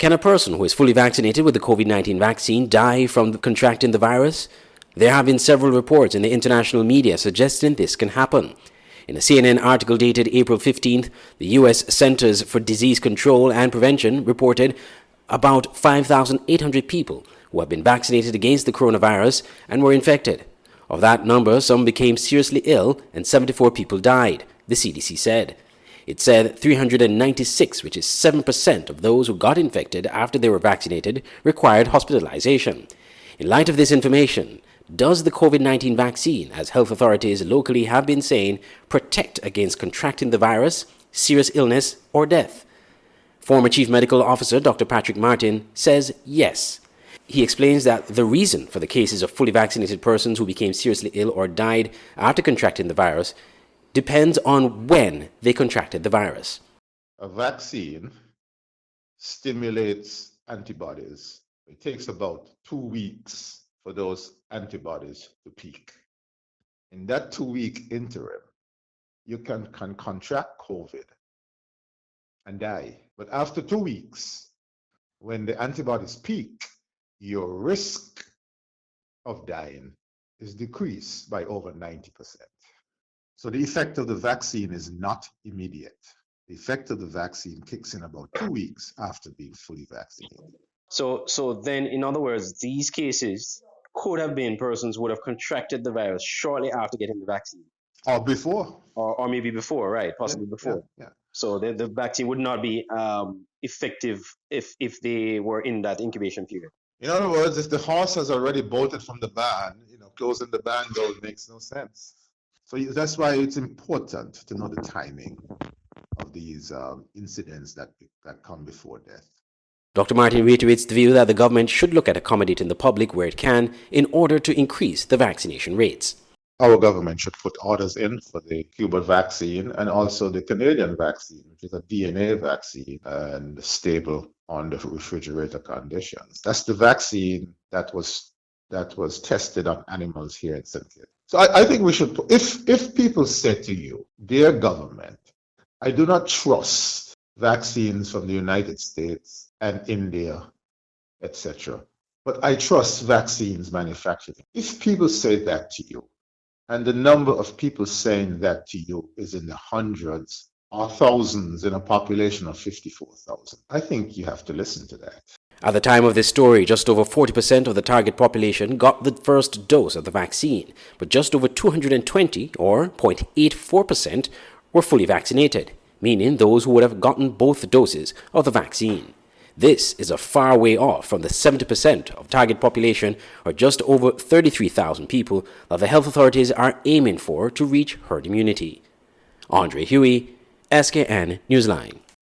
Can a person who is fully vaccinated with the COVID-19 vaccine die from contracting the virus? There have been several reports in the international media suggesting this can happen. In a CNN article dated April 15th, the U.S. Centers for Disease Control and Prevention reported about 5,800 people who have been vaccinated against the coronavirus and were infected. Of that number, some became seriously ill and 74 people died, the CDC said. It said 396, which is 7% of those who got infected after they were vaccinated, required hospitalization. In light of this information, does the COVID-19 vaccine, as health authorities locally have been saying, protect against contracting the virus, serious illness, or death? Former Chief Medical Officer Dr. Patrick Martin says yes. He explains that the reason for the cases of fully vaccinated persons who became seriously ill or died after contracting the virus depends on when they contracted the virus. A vaccine stimulates antibodies. It takes about 2 weeks for those antibodies to peak. In that 2-week interim, you can contract COVID and die. But after 2 weeks, when the antibodies peak, your risk of dying is decreased by over 90%. So the effect of the vaccine is not immediate. The effect of the vaccine kicks in about 2 weeks after being fully vaccinated. So then, in other words, these cases could have been persons who would have contracted the virus shortly after getting the vaccine. Or before. Or maybe before, right? Possibly before. Yeah. So the vaccine would not be effective if they were in that incubation period. In other words, if the horse has already bolted from the barn, closing the barn door makes no sense. So that's why it's important to know the timing of these incidents that come before death. Dr. Martin reiterates the view that the government should look at accommodating the public where it can in order to increase the vaccination rates. Our government should put orders in for the Cuba vaccine and also the Canadian vaccine, which is a DNA vaccine and stable on the refrigerator conditions. That's the vaccine that was tested on animals here in St. Kitts. So I think we should, if people say to you, dear government, I do not trust vaccines from the United States and India, etc., but I trust vaccines manufactured. If people say that to you, and the number of people saying that to you is in the hundreds or thousands in a population of 54,000, I think you have to listen to that. At the time of this story, just over 40% of the target population got the first dose of the vaccine, but just over 220, or 0.84%, were fully vaccinated, meaning those who would have gotten both doses of the vaccine. This is a far way off from the 70% of target population, or just over 33,000 people, that the health authorities are aiming for to reach herd immunity. Andre Huey, SKN Newsline.